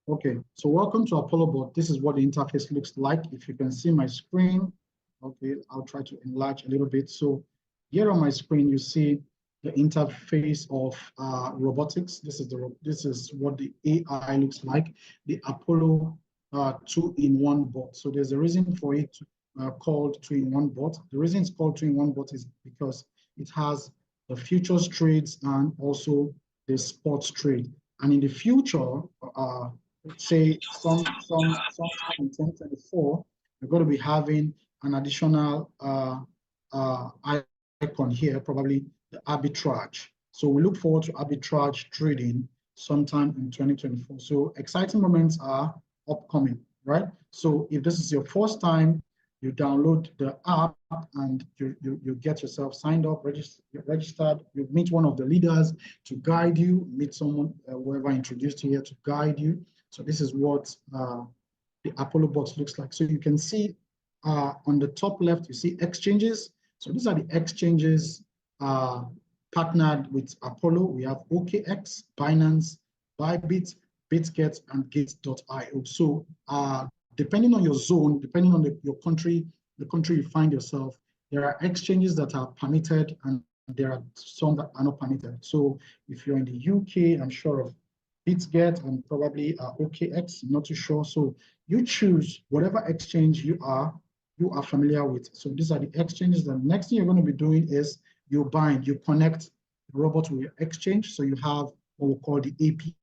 Okay, so welcome to Apollo Bot. This is what the interface looks like. If you can see my screen, okay, I'll try to enlarge a little bit. So here on my screen, you see the interface of robotics. This is what the AI looks like. The Apollo 2-in-1 bot. So there's a reason for it called 2-in-1 bot. The reason it's called 2-in-1 bot is because it has the futures trades and also the sports trade. And in the future, say sometime in 2024, we're going to be having an additional icon here, probably the arbitrage. So we look forward to arbitrage trading sometime in 2024. So exciting moments are upcoming, right? So if this is your first time, you download the app and you get yourself signed up, registered, you meet one of the leaders to guide you, meet someone, whoever introduced you here to guide you. So this is what the Apollo box looks like. So you can see on the top left, you see exchanges. So these are the exchanges partnered with Apollo. We have OKX, Binance, Bybit, Bitget, and Gateio. So depending on your zone, depending on your country, the country you find yourself, there are exchanges that are permitted and there are some that are not permitted. So if you're in the UK, I'm sure of Bitget and probably OKX, not too sure. So you choose whatever exchange you are familiar with. So these are the exchanges. The next thing you're going to be doing is you connect the robot with your exchange. So you have what we call the API.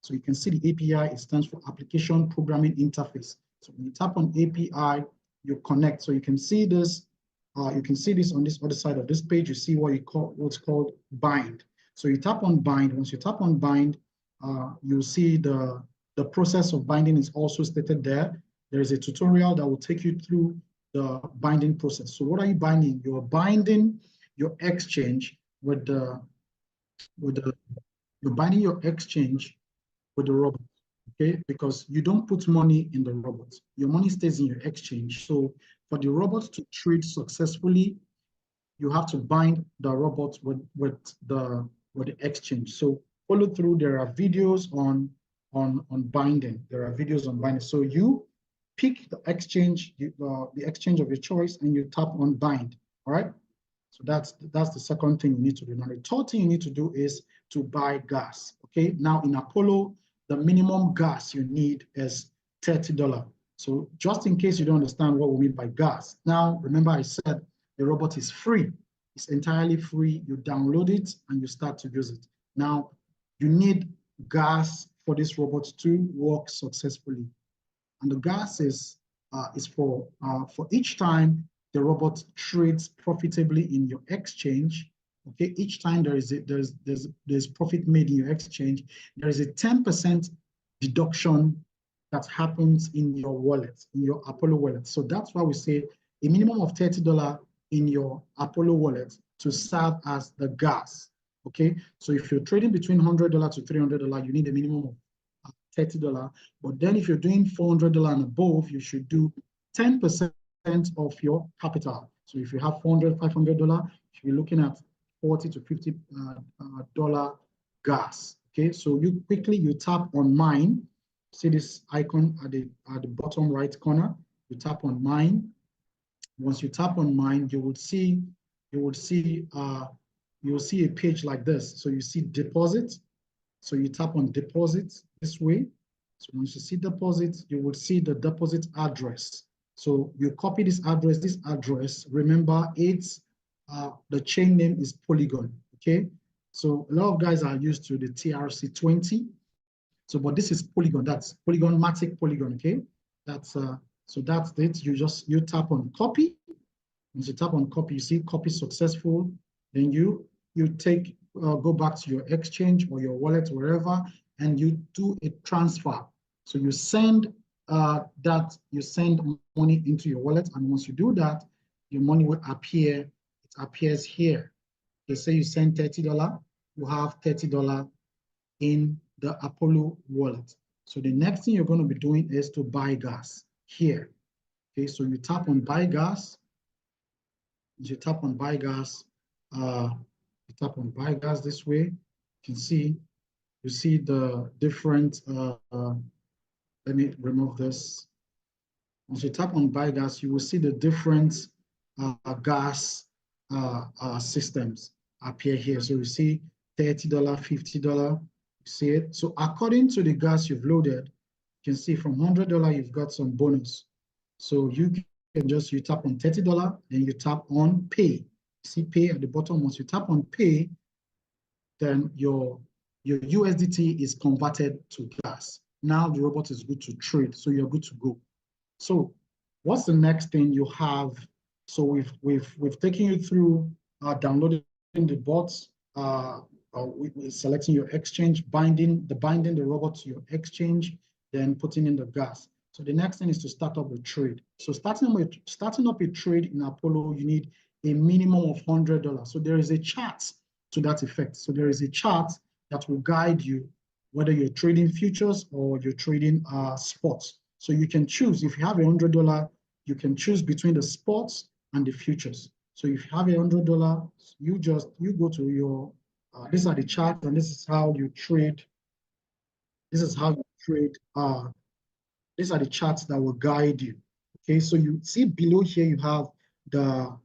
So you can see the API, it stands for Application Programming Interface. So when you tap on API, you connect. So you can see this, on this other side of this page, you see what's called bind. So you tap on bind. Once you tap on bind, you'll see the process of binding is also stated there. There is a tutorial that will take you through the binding process. So what are you binding? You're binding your exchange you're binding your exchange with the robot, okay? Because you don't put money in the robot. Your money stays in your exchange. So for the robot to trade successfully, you have to bind the robot with the exchange. So follow through. There are videos on binding. There are videos on binding. So you pick the exchange of your choice, and you tap on bind. All right. So that's the second thing you need to do. Now the third thing you need to do is to buy gas. Okay. Now in Apollo, the minimum gas you need is $30. So just in case you don't understand what we mean by gas, now remember I said the robot is free. It's entirely free. You download it and you start to use it. Now you need gas for this robot to work successfully. And the gas is for each time the robot trades profitably in your exchange. Okay, each time there's profit made in your exchange, there is a 10% deduction that happens in your wallet, in your Apollo wallet. So that's why we say a minimum of $30 in your Apollo wallet to serve as the gas. Okay, so if you're trading between $100 to $300, you need a minimum of $30. But then if you're doing $400 and above, you should do 10% of your capital. So if you have $400, $500, you should be looking at $40 to $50 gas. Okay, so you tap on mine. See this icon at the bottom right corner. You tap on mine. Once you tap on mine, you will see a page like this. So you see deposit. So you tap on deposit this way. So once you see deposit, you will see the deposit address. So you copy this address. Remember, the chain name is Polygon. Okay. So a lot of guys are used to the TRC20. So, but this is Polygon. That's Polygon-matic Polygon. Okay. So that's it. You tap on copy. Once you tap on copy, you see copy successful. Then you go back to your exchange or your wallet, wherever, and you do a transfer. So you send money into your wallet, and once you do that, your money will appear. It appears here. They say you send $30, you have $30 in the Apollo wallet. So the next thing you're going to be doing is to buy gas here. Okay, so you tap on buy gas. You tap on buy gas. You tap on buy gas this way. You see the different Let me remove this. Once you tap on buy gas, you will see the different gas systems appear here. So you see $30, $50, you see it. So according to the gas you've loaded, you can see from $100, you've got some bonus. So you can just, you tap on $30, then you tap on pay. See pay at the bottom. Once you tap on pay, then your USDT is converted to gas. Now the robot is good to trade, so you're good to go. So what's the next thing you have? So we've taken you through downloading the bots, selecting your exchange, binding the robot to your exchange, then putting in the gas. So the next thing is to start up a trade. So starting up a trade in Apollo, you need a minimum of $100. So there is a chart to that effect. So there is a chart that will guide you whether you're trading futures or you're trading spots. So you can choose, if you have $100, you can choose between the spots and the futures. So if you have $100, you go to your, these are the charts, and this is how you trade. This is how you trade. These are the charts that will guide you. Okay, so you see below here you have the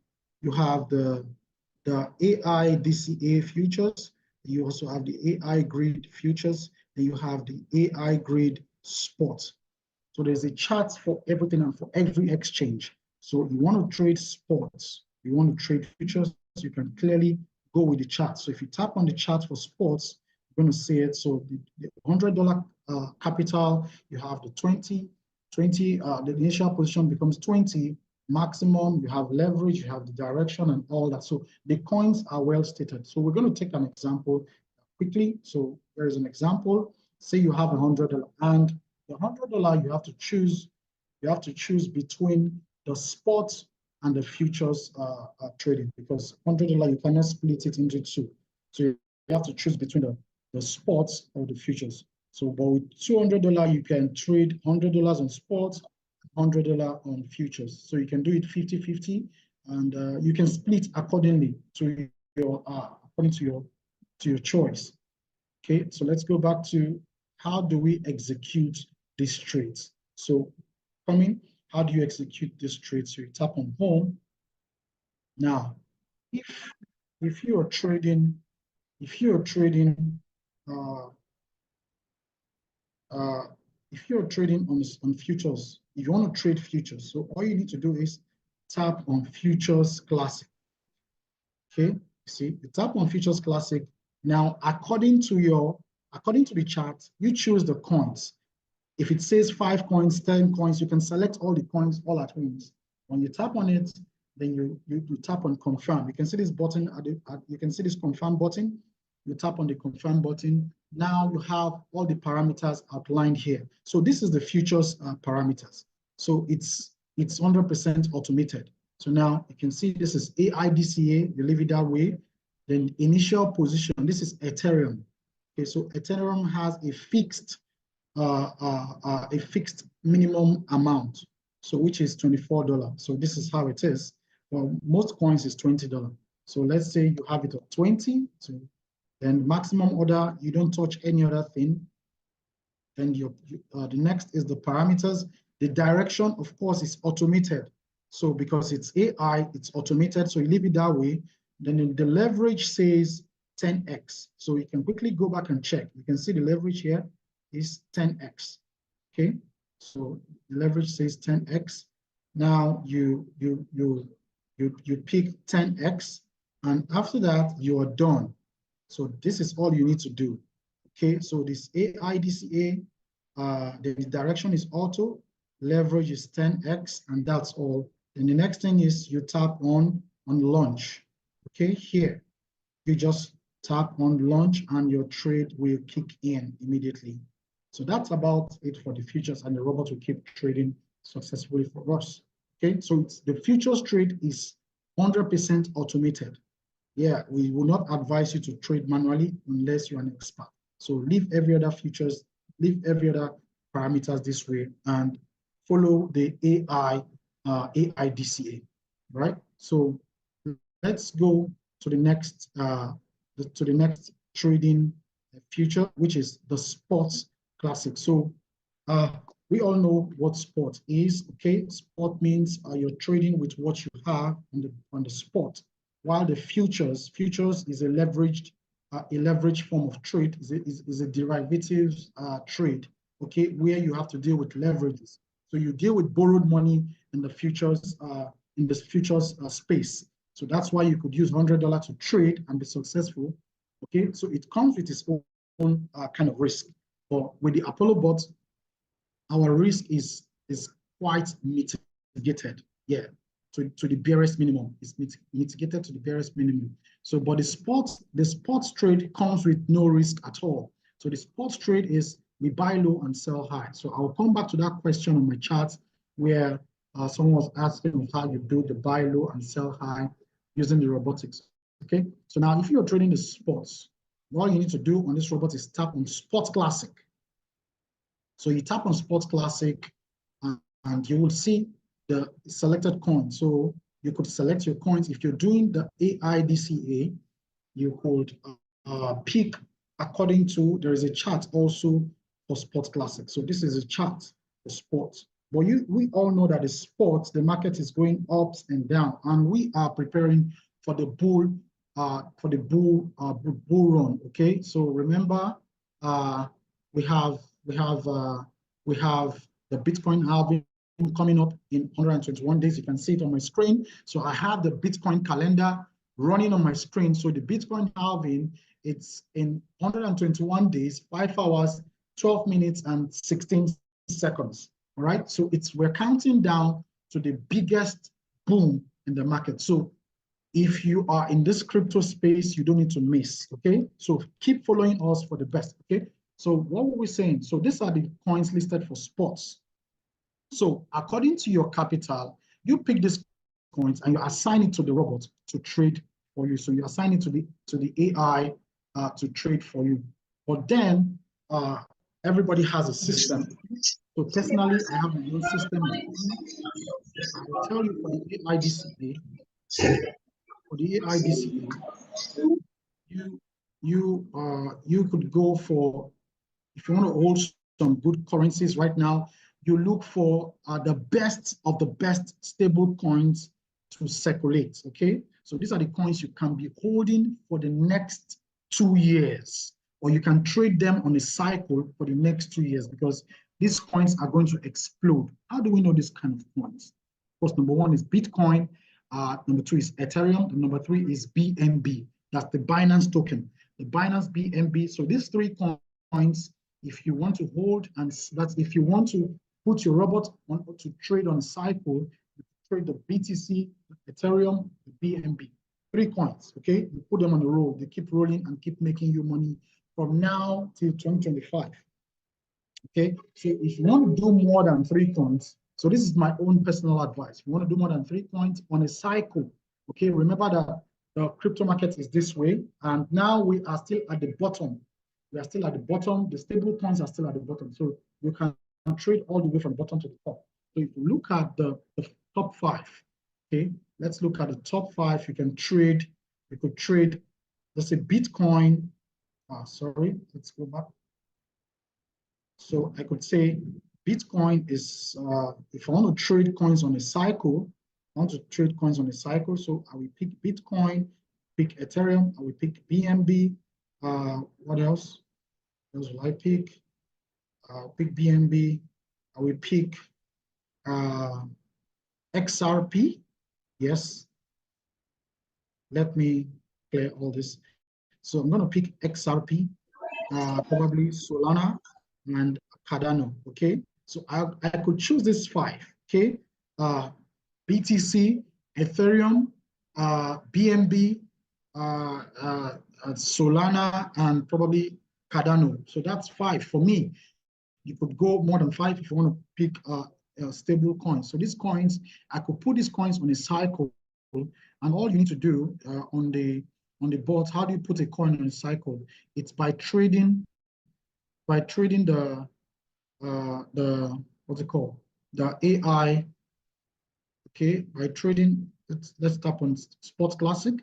AI DCA futures. You also have the AI grid futures, and you have the AI grid spot. So there's a chart for everything and for every exchange. So you want to trade sports, you want to trade futures, you can clearly go with the chart. So if you tap on the chart for sports, you're going to see it. So the $100 capital, you have the 20, the initial position becomes 20, maximum, you have leverage, you have the direction and all that. So the coins are well stated. So we're going to take an example quickly. So there is an example. Say you have $100 and the $100 you have to choose between the spot and the futures trading, because $100 you cannot split it into two. So you have to choose between the spots or the futures. So but with $200 you can trade $100 on spots, $100 on futures. So you can do it 50-50, and you can split accordingly to your according to your choice. Okay, so let's go back to how do we execute these trades. So how do you execute this trade? So you tap on home. Now, if you're trading on futures, if you want to trade futures, so all you need to do is tap on Futures Classic. Okay, see, you tap on Futures Classic. Now, according to the chart, you choose the coins. If it says 5 coins, 10 coins, you can select all the coins all at once. When you tap on it, then you tap on confirm. You can see this button, you can see this confirm button. You tap on the confirm button. Now you have all the parameters outlined here. So this is the futures parameters. So it's 100% automated. So now you can see this is AIDCA, you leave it that way. Then initial position, this is Ethereum. Okay, so Ethereum has a fixed minimum amount, so which is $24. So this is how it is. Well, most coins is $20. So let's say you have it at 20. So then maximum order, you don't touch any other thing. Then the next is the parameters. The direction, of course, is automated. So because it's AI, it's automated. So you leave it that way. Then the leverage says 10x. So you can quickly go back and check. You can see the leverage here is 10x. Okay, so the leverage says 10x. Now you pick 10x, and after that you are done. So this is all you need to do. Okay, so this AIDCA, the direction is auto, leverage is 10x, and that's all. And the next thing is you tap on launch. Okay, here you just tap on launch and your trade will kick in immediately. So that's about it for the futures, and the robot will keep trading successfully for us. Okay, so the futures trade is 100% automated. Yeah, we will not advise you to trade manually unless you're an expert. So leave every other futures, leave every other parameters this way, and follow the AIDCA, right? So let's go to the next trading future, which is the sports classic. So we all know what spot is. Okay, spot means you're trading with what you have on the spot, while the futures is a leveraged form of trade, is a derivatives trade. Okay, where you have to deal with leverages. So you deal with borrowed money in the futures space. So that's why you could use $100 to trade and be successful. Okay, so it comes with its own kind of risk. But with the Apollo bot, our risk is quite mitigated. Yeah, to the barest minimum. It's mitigated to the barest minimum. So, but the sports trade comes with no risk at all. So the sports trade is we buy low and sell high. So I'll come back to that question on my chart where someone was asking how you do the buy low and sell high using the robotics. Okay, so now if you're trading the sports, all you need to do on this robot is tap on Spot Classic. So you tap on Spot Classic and you will see the selected coin. So you could select your coins. If you're doing the AIDCA, you could pick according to, there is a chart also for Spot Classic. So this is a chart for sports. But we all know that the sports, the market is going ups and down, and we are preparing for the bull run. Okay, so remember, we have the Bitcoin halving coming up in 121 days. You can see it on my screen. So I have the Bitcoin calendar running on my screen. So the Bitcoin halving, it's in 121 days, 5 hours, 12 minutes, and 16 seconds. All right. So we're counting down to the biggest boom in the market. So if you are in this crypto space, you don't need to miss. Okay. So keep following us for the best. Okay. So what were we saying? So these are the coins listed for spots. So according to your capital, you pick these coins and you assign it to the robot to trade for you. So you assign it to the AI to trade for you. But then everybody has a system. So personally, I have my own system. I will tell you for the AIDCA. For the AIDCA, you could go for, if you want to hold some good currencies right now, you look for the best of the best stable coins to circulate. Okay, so these are the coins you can be holding for the next 2 years, or you can trade them on a cycle for the next 2 years, because these coins are going to explode. How do we know this kind of coins? Of course, number one is Bitcoin, number two is Ethereum, and number three is BNB. That's the Binance token, the Binance BNB. So these 3 coins, if you want to hold, and that's if you want to put your robot on to trade on a cycle, you trade the BTC, the Ethereum, the BNB. 3 coins, okay? You put them on the roll, they keep rolling and keep making you money from now till 2025. Okay, so if you want to do more than 3 coins, so this is my own personal advice. If you want to do more than 3 coins on a cycle, okay, remember that the crypto market is this way, and now we are still at the bottom. We are still at the bottom. The stable coins are still at the bottom. So you can trade all the way from bottom to the top. So if you look at the top 5, okay, let's look at the top 5. You can trade, you could trade, let's say Bitcoin. Sorry, let's go back. So I could say Bitcoin is, if I want to trade coins on a cycle, I want to trade coins on a cycle. So I will pick Bitcoin, pick Ethereum, I will pick BNB. What else? What else will I pick? I'll pick BNB. I will pick XRP. Yes. Let me clear all this. So I'm going to pick XRP, probably Solana and Cardano. Okay. So I could choose this 5. Okay. BTC, Ethereum, BNB, Solana, and probably Cardano. So that's 5 for me. You could go more than 5 if you want to pick stable coins. So these coins, I could put these coins on a cycle, and all you need to do on the board, how do you put a coin on a cycle? It's by trading the what's it called? The AI. Okay, by trading, let's tap on Spot Classic.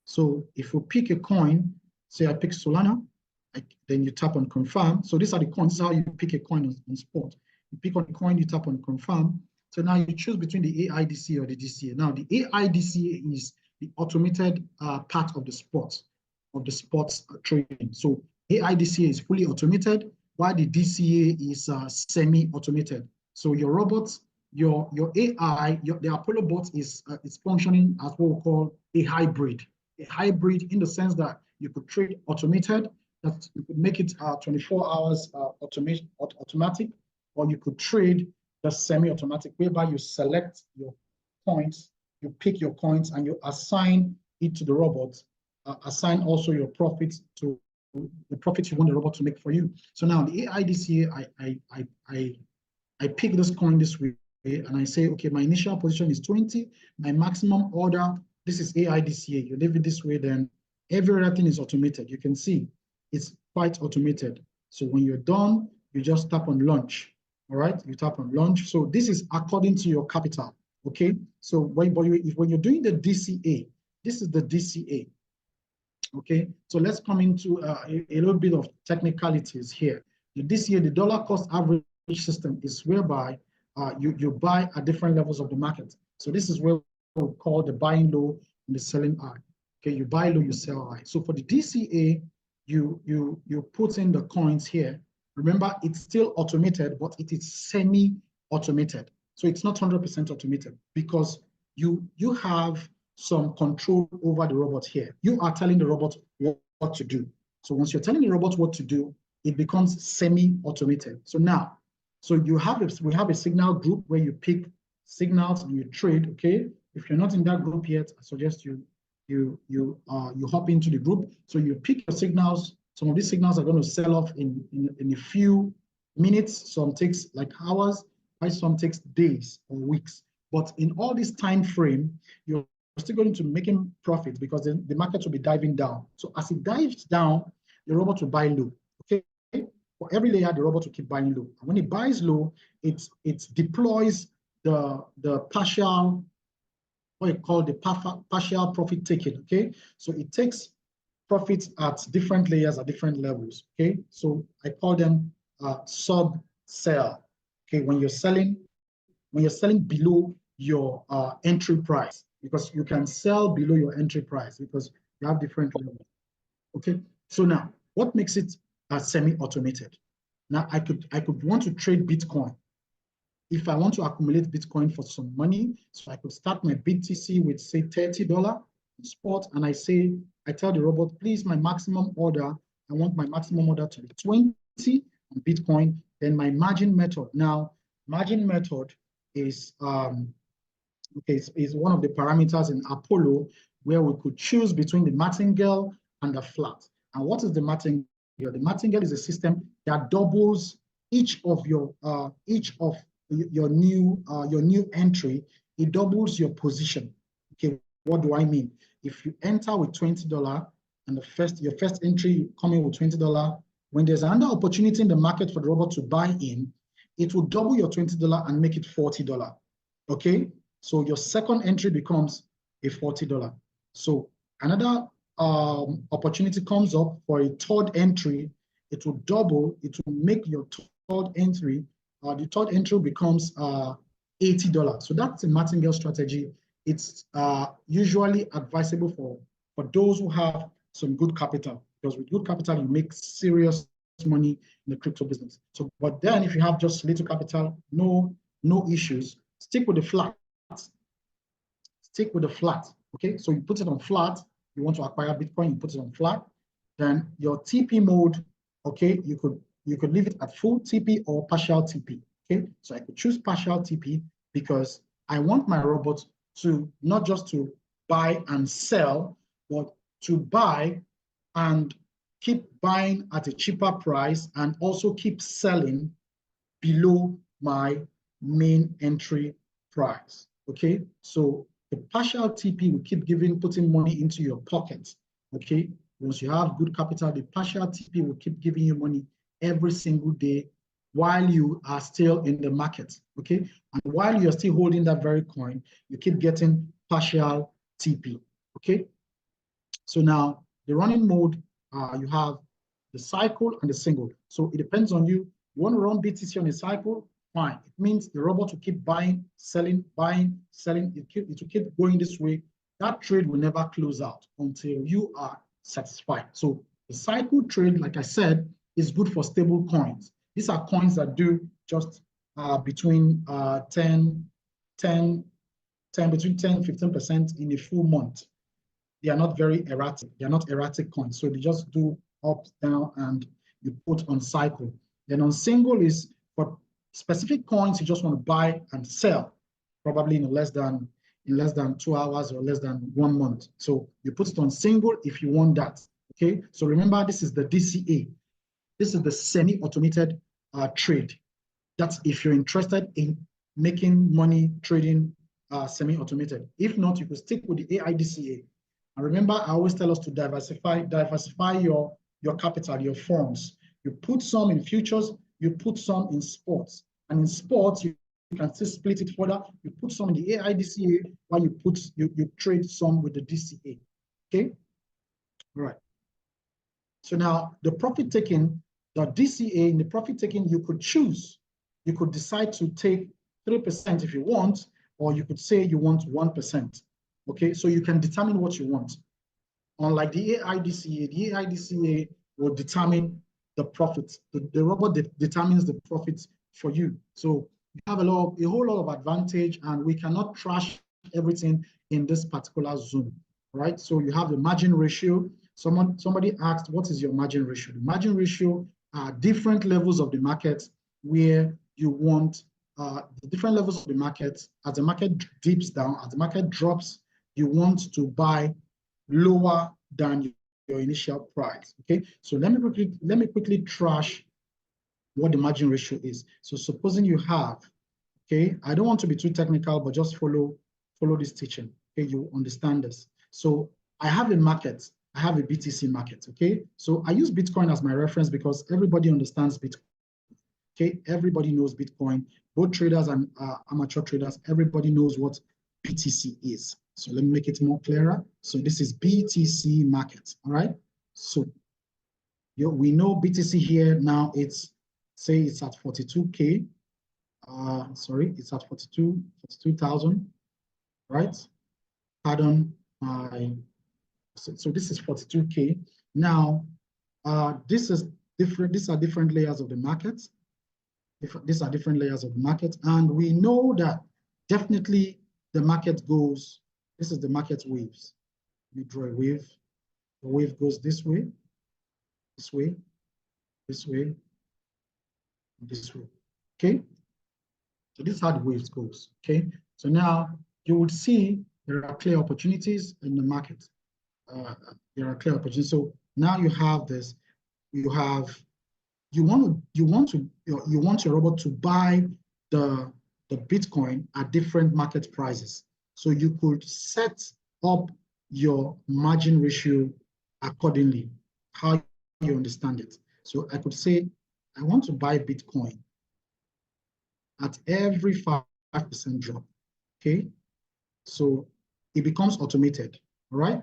So if you pick a coin, say I pick Solana, then you tap on confirm. So these are the coins. This is how you pick a coin on Spot. You pick on the coin, you tap on confirm. So now you choose between the AIDCA or the DCA. Now the AIDCA is the automated part of the sports trading. So AIDCA is fully automated, while the DCA is semi-automated. So your robots, your AI, the Apollo bot is functioning as what we call a hybrid. A hybrid in the sense that you could trade automated, that you could make it 24 hours automatic, or you could trade the semi-automatic, whereby you select your coins, you pick your coins, and you assign it to the robot, assign also your profits to the profits you want the robot to make for you. So now the AIDCA, I pick this coin this way, and I say, okay, my initial position is 20, my maximum order, this is AIDCA. You leave it this way, then every other thing is automated. You can see it's quite automated. So when you're done, you just tap on launch. All right, you tap on launch. So this is according to your capital. Okay, so when you're doing the DCA, this is the DCA. Okay, so let's come into a little bit of technicalities here. The DCA, the dollar cost average system, is whereby you buy at different levels of the market. So this is where we call the buying low and the selling high. Okay, you buy low, you sell high. So for the DCA, you put in the coins here. Remember, it's still automated, but it is semi-automated. So it's not 100% automated, because you have some control over the robot here. You are telling the robot what to do. So once you're telling the robot what to do, it becomes semi-automated. So now, we have a signal group where you pick signals and you trade. Okay, if you're not in that group yet, I suggest you hop into the group. So you pick your signals. Some of these signals are going to sell off in a few minutes. Some takes like hours, while some takes days or weeks. But in all this time frame, you're still going to make him profit, because the market will be diving down. So as it dives down, the robot will buy low. Okay, for every layer, the robot will keep buying low. And when it buys low, it deploys the partial, what you call the partial profit taking. Okay, so it takes profits at different layers at different levels. Okay, so I call them sub sell. Okay, when you're selling below your entry price, because you can sell below your entry price because you have different levels. Okay, so now what makes it semi-automated? Now I could want to trade Bitcoin. If I want to accumulate Bitcoin for some money, so I could start my BTC with, say, $30 spot, and I tell the robot, please, my maximum order, I want my maximum order to be 20 on Bitcoin. Then my margin method. Now, margin method is is one of the parameters in Apollo, where we could choose between the martingale and the flat. And what is the martingale? The martingale is a system that doubles each of your new entry. It doubles your position. Okay, what do I mean? If you enter with $20 and your first entry coming with $20, when there's another opportunity in the market for the robot to buy in, it will double your $20 and make it $40. Okay, so your second entry becomes a $40. So another opportunity comes up for a third entry, it will double, it will make your third entry, the third entry becomes $80. So that's a martingale strategy. It's usually advisable for those who have some good capital, because with good capital, you make serious money in the crypto business. So, but then if you have just little capital, no issues, stick with the flat. Stick with the flat. Okay, so you put it on flat. You want to acquire Bitcoin, you put it on flat. Then your TP mode, okay, you could leave it at full TP or partial TP. Okay, so I could choose partial TP because I want my robot to not just to buy and sell, but to buy and keep buying at a cheaper price and also keep selling below my main entry price. Okay, so the partial TP will keep putting money into your pocket. Okay, once you have good capital, the partial TP will keep giving you money every single day while you are still in the market. Okay, and while you're still holding that very coin, you keep getting partial TP. Okay, so now the running mode, you have the cycle and the single. So it depends on you. You want to run BTC on a cycle, fine. It means the robot will keep buying, selling, buying, selling. It will keep going this way. That trade will never close out until you are satisfied. So the cycle trade, like I said, is good for stable coins. These are coins that do just between 10, 15% in a full month. They are not very erratic. They are not erratic coins. So they just do up, down, and you put on cycle. Then on single is for specific coins you just want to buy and sell, probably in less than 2 hours or less than 1 month. So you put it on single if you want that. Okay. So remember, this is the DCA. This is the semi-automated trade. That's if you're interested in making money trading semi-automated. If not, you could stick with the AIDCA. And remember, I always tell us to diversify your capital, your funds. You put some in futures, you put some in sports. And in sports, you can still split it further. You put some in the AIDCA while you trade some with the DCA. Okay? All right. So now the profit taking, the DCA, in the profit taking, you could choose. You could decide to take 3% if you want, or you could say you want 1%. Okay, so you can determine what you want. Unlike the AIDCA will determine the profit. The robot determines the profits for you. So you have a whole lot of advantage, and we cannot trash everything in this particular Zoom, right? So you have the margin ratio. Somebody asked, what is your margin ratio? The margin ratio are different levels of the market where you want the different levels of the market. As the market dips down, as the market drops, you want to buy lower than your initial price. Okay, so let me quickly trash what the margin ratio is. So supposing you have, okay, I don't want to be too technical, but just follow this teaching. Okay, you understand this. So I have a market. I have a BTC market. Okay, so I use Bitcoin as my reference because everybody understands Bitcoin. Okay, everybody knows Bitcoin. Both traders and amateur traders, everybody knows what BTC is. So let me make it more clearer. So this is BTC market, all right? So we know BTC here now, it's at 42K. Sorry, it's at 42,000, right? Pardon my, so this is 42K. Now, these are different layers of the market. These are different layers of the market, and we know that definitely the market goes, this is the market waves. You draw a wave, the wave goes this way, this way, this way, this way, okay? So this is how the waves goes, okay? So now you would see there are clear opportunities in the market. There are clear opportunities. So now you have this, you want your robot to buy the Bitcoin at different market prices. So you could set up your margin ratio accordingly, how you understand it. So I could say, I want to buy Bitcoin at every 5% drop, okay? So it becomes automated, all right?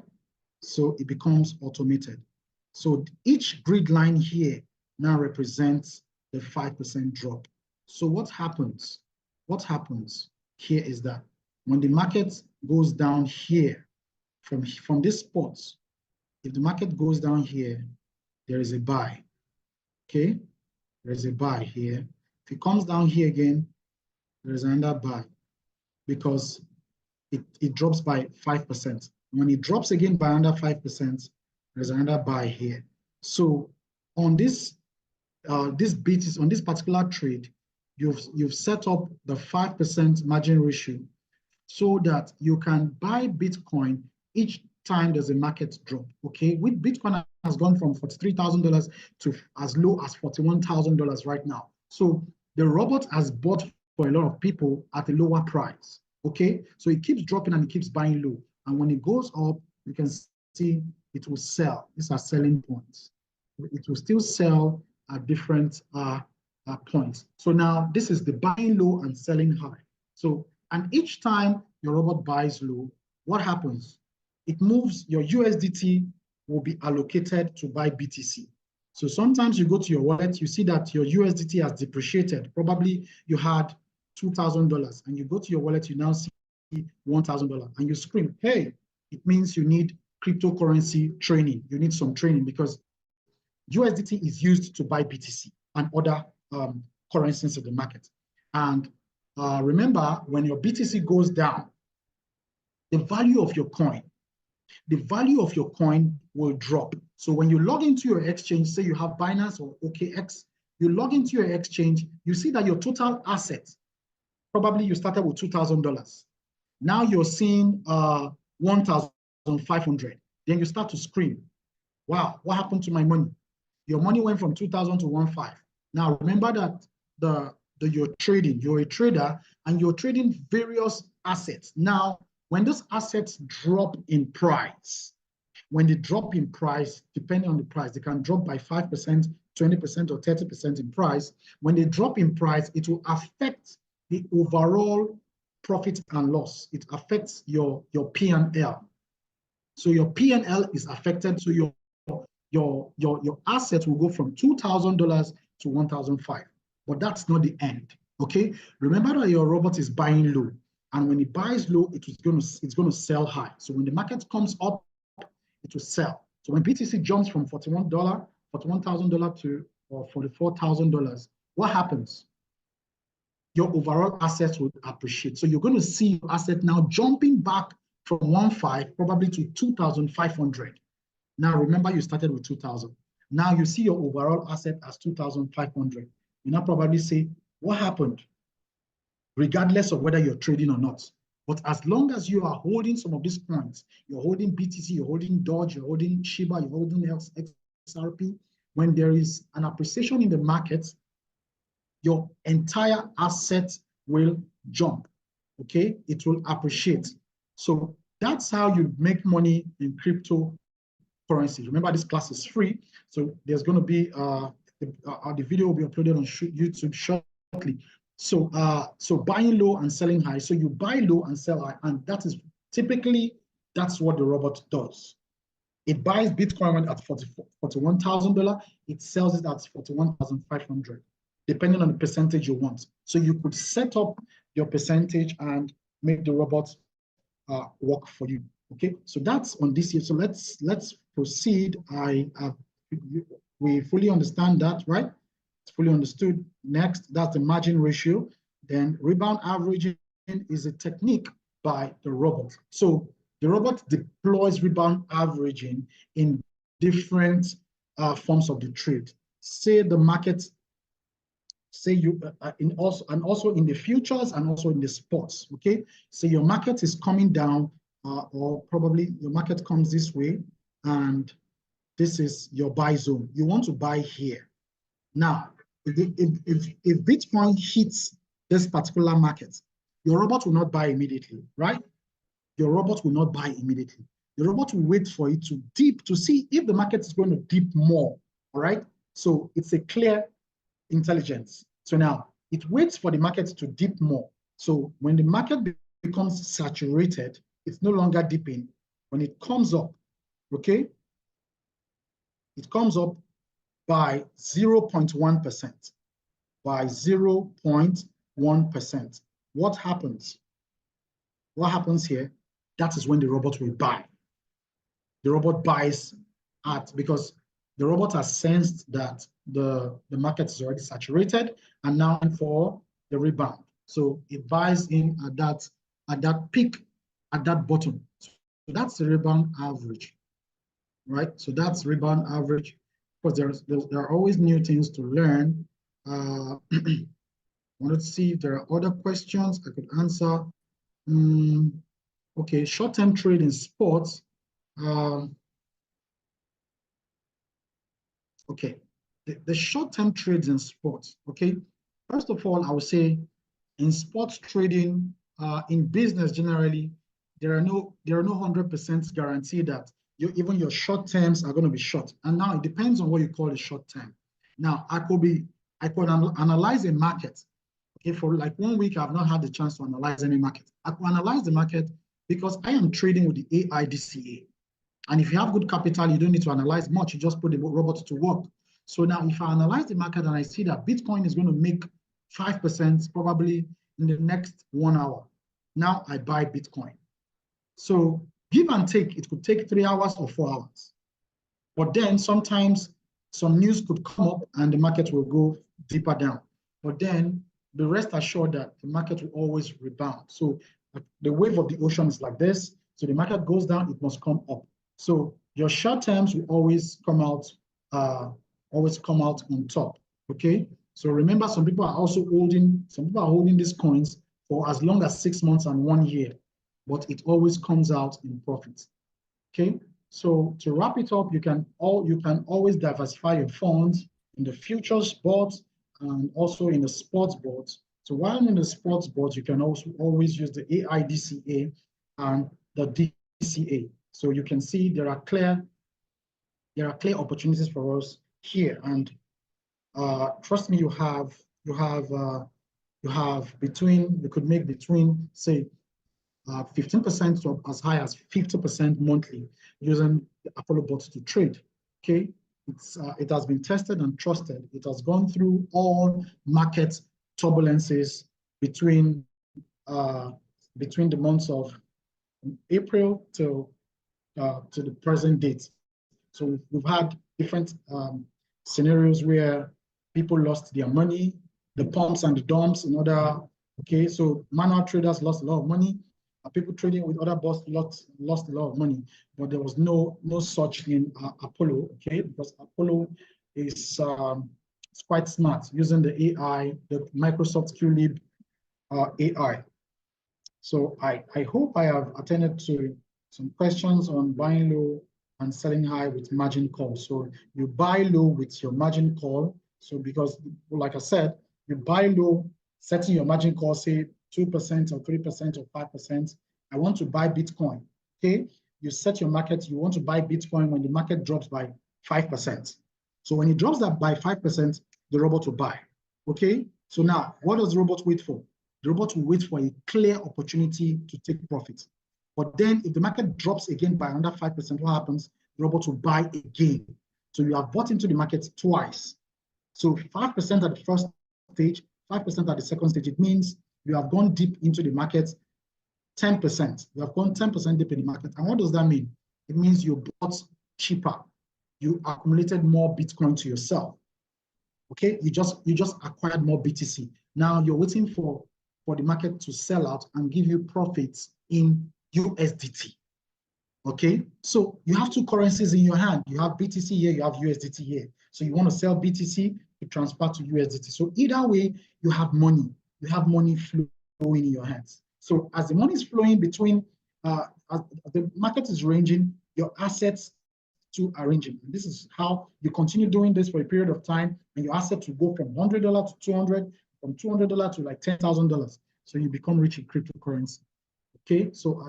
So it becomes automated. So each grid line here now represents the 5% drop. So what happens? What happens here is that when the market goes down here, from this spot, if the market goes down here, there is a buy, okay? There is a buy here. If it comes down here again, there is another buy because it drops by 5%. When it drops again by another 5%, there's another buy here. So on this on this particular trade, you've set up the 5% margin ratio so that you can buy Bitcoin each time there's a market drop. Okay, with Bitcoin has gone from $43,000 to as low as $41,000 right now. So the robot has bought for a lot of people at a lower price. Okay, so it keeps dropping and it keeps buying low. And when it goes up, you can see it will sell. These are selling points. It will still sell at different points. So now this is the buying low and selling high. So, and each time your robot buys low, what happens? It moves, your USDT will be allocated to buy BTC. So sometimes you go to your wallet, you see that your USDT has depreciated. Probably you had $2,000 and you go to your wallet, you now see $1,000 and you scream, hey, it means you need cryptocurrency training. You need some training because USDT is used to buy BTC and other currencies in the market. And remember, when your BTC goes down, the value of your coin will drop. So when you log into your exchange, say you have Binance or OKX, you log into your exchange, you see that your total assets, probably you started with $2,000. Now you're seeing 1,500. Then you start to scream, wow, what happened to my money? Your money went from 2,000 to 1,500. Now remember that you're a trader and you're trading various assets. Now, when those assets drop in price, when they drop in price, depending on the price, they can drop by 5%, 20%, or 30% in price. When they drop in price, it will affect the overall profit and loss. It affects your P&L. So your P&L is affected. So your asset will go from $2,000 to $1,500. But that's not the end. Okay. Remember that your robot is buying low. And when it buys low, it's going to sell high. So when the market comes up, it will sell. So when BTC jumps from $41,000 to $44,000, what happens? Your overall assets will appreciate. So you're going to see your asset now jumping back from 1,500 probably to 2,500. Now remember you started with 2,000. Now you see your overall asset as 2,500. You now probably say, what happened? Regardless of whether you're trading or not. But as long as you are holding some of these coins, you're holding BTC, you're holding Doge, you're holding Shiba, you're holding XRP, when there is an appreciation in the market, your entire asset will jump, okay? It will appreciate. So that's how you make money in cryptocurrency. Remember, this class is free, so there's going to be, the video will be uploaded on YouTube shortly. So buying low and selling high. So you buy low and sell high, and that is typically, that's what the robot does. It buys Bitcoin at $41,000. It sells it at $41,500, depending on the percentage you want. So you could set up your percentage and make the robot work for you. Okay, so that's on this here. So let's proceed. We fully understand that, right? It's fully understood. Next, that's the margin ratio. Then rebound averaging is a technique by the robot. So the robot deploys rebound averaging in different forms of the trade. Say the market, say you also in the futures and also in the spots. Okay, so your market is coming down, or probably your market comes this way, and this is your buy zone. You want to buy here. Now, if Bitcoin hits this particular market, your robot will not buy immediately, right? Your robot will not buy immediately. The robot will wait for it to dip to see if the market is going to dip more, all right? So it's a clear intelligence. So now it waits for the market to dip more. So when the market becomes saturated, it's no longer dipping. When it comes up, okay, it comes up by 0.1%, by 0.1%. What happens? What happens here? That is when the robot will buy. The robot buys because the robot has sensed that the market is already saturated and now for the rebound. So it buys in at that peak, at that bottom. So that's the rebound average, right? So that's rebound average. Because there are always new things to learn. I wanted to see if there are other questions I could answer. Okay, short-term trade in sports. Okay, the short-term trades in sports. Okay, first of all, I would say in sports trading, in business generally, there are no 100% guarantee that even your short terms are going to be short. And now it depends on what you call a short term. Now I could analyze a market. Okay, for like 1 week, I've not had the chance to analyze any market. I could analyze the market because I am trading with the AIDCA. And if you have good capital, you don't need to analyze much. You just put the robot to work. So now if I analyze the market and I see that Bitcoin is going to make 5% probably in the next 1 hour, now I buy Bitcoin. So give and take, it could take 3 hours or 4 hours. But then sometimes some news could come up and the market will go deeper down. But then the rest assured that the market will always rebound. So the wave of the ocean is like this. So the market goes down, it must come up. So your short terms will always come out on top. Okay. So remember, some people are holding these coins for as long as 6 months and 1 year, but it always comes out in profit. Okay. So to wrap it up, you can always diversify your funds in the futures boards and also in the sports boards. So while in the sports boards, you can also always use the AIDCA and the DCA. So you can see there are clear opportunities for us here. And trust me, you could make between, say, 15% to as high as 50% monthly using the Apollo bot to trade. Okay, it has been tested and trusted. It has gone through all market turbulences between the months of April to the present date. So we've had different scenarios where people lost their money, the pumps and the dumps in order. Okay, so manual traders lost a lot of money. People trading with other bots lost a lot of money, but there was no such in Apollo. Okay, because Apollo is quite smart using the AI, the Microsoft QLib AI. So I hope I have attended to some questions on buying low and selling high with margin call. So you buy low with your margin call. So because, like I said, you buy low, setting your margin call, say 2% or 3% or 5%. I want to buy Bitcoin. Okay, you set your market. You want to buy Bitcoin when the market drops by 5%. So when it drops that by 5%, the robot will buy. Okay. So now, what does the robot wait for? The robot will wait for a clear opportunity to take profit. But then if the market drops again by another 5%, what happens? The robot will buy again. So you have bought into the market twice. So 5% at the first stage, 5% at the second stage. It means you have gone deep into the market 10%. You have gone 10% deep in the market. And what does that mean? It means you bought cheaper. You accumulated more Bitcoin to yourself. Okay, you just acquired more BTC. Now you're waiting for the market to sell out and give you profits in USDT. Okay, so you have two currencies in your hand. You have BTC here, you have USDT here. So you want to sell BTC to transfer to USDT. So either way, you have money. You have money flowing in your hands. So as the money is flowing between, as the market is ranging, your assets to arranging. And this is how you continue doing this for a period of time, and your assets will go from $100 to $200, from $200 to like $10,000. So you become rich in cryptocurrency. Okay, so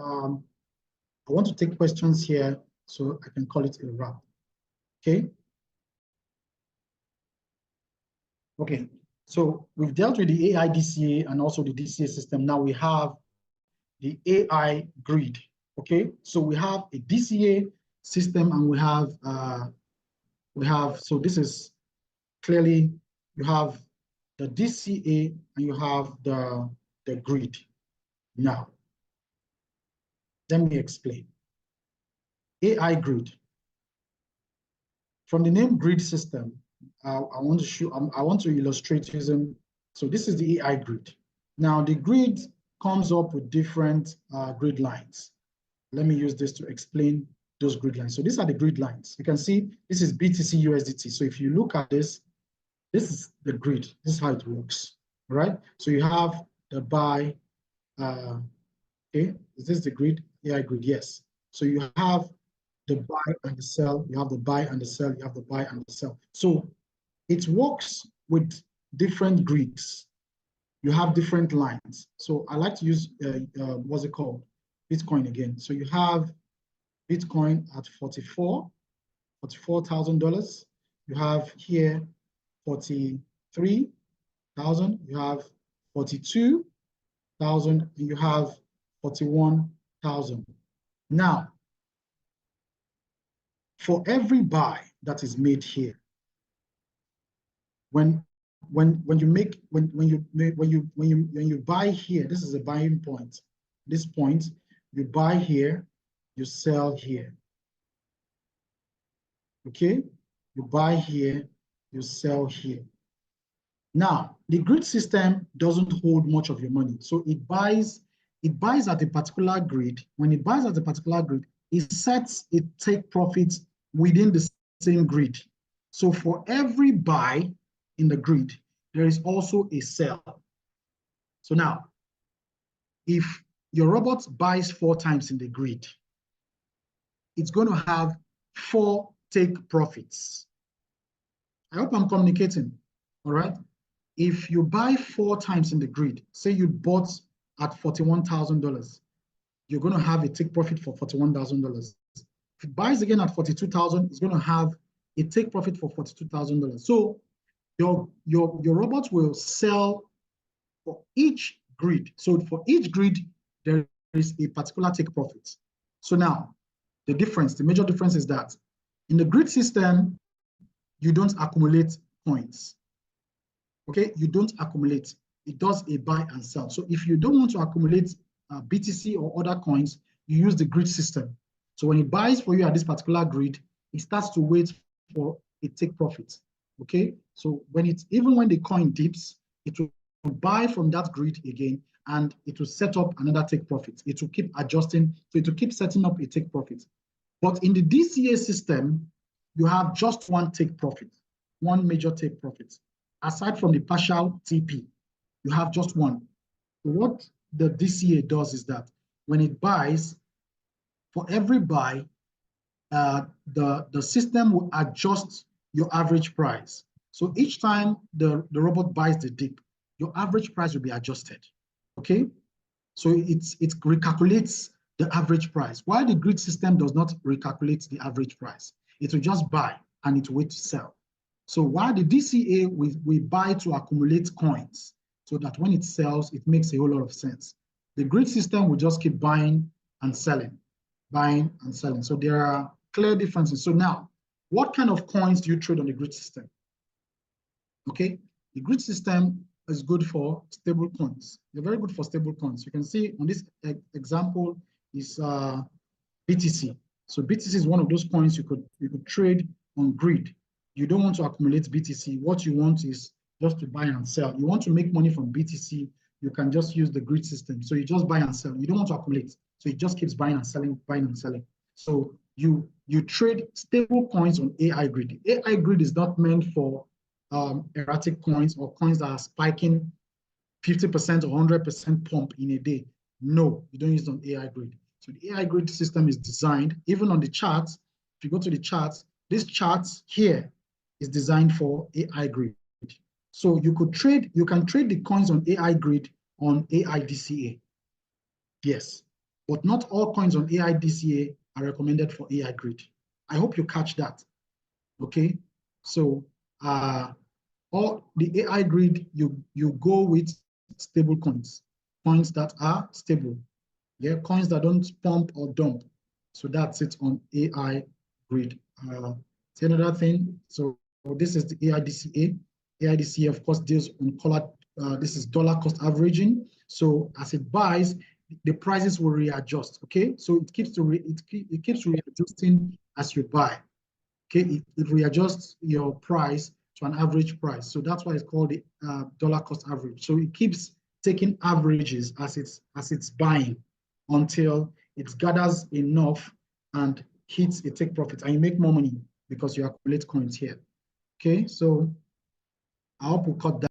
I want to take questions here, so I can call it a wrap. Okay. Okay, so we've dealt with the AI DCA and also the DCA system. Now we have the AI grid. Okay, so we have a DCA system and we have, so this is clearly, you have the DCA and you have the grid. Now, let me explain. AI grid. From the name grid system, I want to illustrate using, so this is the AI grid. Now the grid comes up with different grid lines. Let me use this to explain those grid lines. So these are the grid lines. You can see this is BTC USDT. So if you look at this, this is the grid. This is how it works, right? So you have the buy, okay, is this the grid? AI grid, yes. So you have the buy and the sell, you have the buy and the sell, you have the buy and the sell. So it works with different grids. You have different lines. So I like to use, what's it called? Bitcoin again. So you have Bitcoin at $44,000. You have here 43,000. You have 42,000. And you have 41,000. Now, for every buy that is made here, when you buy here, this is a buying point. This point, you buy here, you sell here. Okay, you buy here, you sell here. Now, the grid system doesn't hold much of your money, so it buys at a particular grid. When it buys at a particular grid, it sets a take profits within the same grid. So for every buy in the grid, there is also a sell. So now, if your robot buys 4 times in the grid, it's going to have 4 take profits. I hope I'm communicating, all right? If you buy 4 times in the grid, say you bought at $41,000, you're going to have a take profit for $41,000. If it buys again at $42,000, it's going to have a take profit for $42,000. So your robot will sell for each grid. So for each grid, there is a particular take profit. So now, the major difference is that in the grid system, you don't accumulate coins. Okay, you don't accumulate. It does a buy and sell. So if you don't want to accumulate BTC or other coins, you use the grid system. So when it buys for you at this particular grid, it starts to wait for a take profit. Okay, so even when the coin dips, it will buy from that grid again, and it will set up another take profit. It will keep adjusting, so it will keep setting up a take profit. But in the DCA system, you have just one take profit, one major take profit. Aside from the partial TP, you have just one. So what the DCA does is that when it buys, for every buy, the system will adjust your average price. So each time the robot buys the dip, your average price will be adjusted. Okay? So it recalculates the average price. While the grid system does not recalculate the average price, it will just buy and it will wait to sell. So while the DCA, we buy to accumulate coins so that when it sells, it makes a whole lot of sense. The grid system will just keep buying and selling, buying and selling. So there are clear differences. So now, what kind of coins do you trade on the grid system? Okay, the grid system is good for stable coins. They're very good for stable coins. You can see on this example is BTC. So BTC is one of those coins you could trade on grid. You don't want to accumulate BTC. What you want is just to buy and sell. You want to make money from BTC, you can just use the grid system. So you just buy and sell. You don't want to accumulate. So it just keeps buying and selling, buying and selling. So you trade stable coins on AI grid. AI grid is not meant for erratic coins or coins that are spiking 50% or 100% pump in a day. No, you don't use it on AI grid. So the AI grid system is designed, even on the charts, if you go to the charts, this chart here is designed for AI grid. So you can trade the coins on AI grid on AI DCA. Yes, but not all coins on AI DCA are recommended for AI grid. I hope you catch that. Okay, so all the AI grid, you go with stable coins that are stable. Yeah, coins that don't pump or dump. So that's it on AI grid. Another thing, so this is the AIDCA. AIDCA, of course, deals on color. This is dollar cost averaging. So as it buys, the prices will readjust. Okay, so it keeps readjusting as you buy. Okay, it readjusts your price to an average price. So that's why it's called the dollar cost average. So it keeps taking averages as it's buying until it gathers enough and hits a take profit, and you make more money because you accumulate coins here. Okay, so I hope we cut that.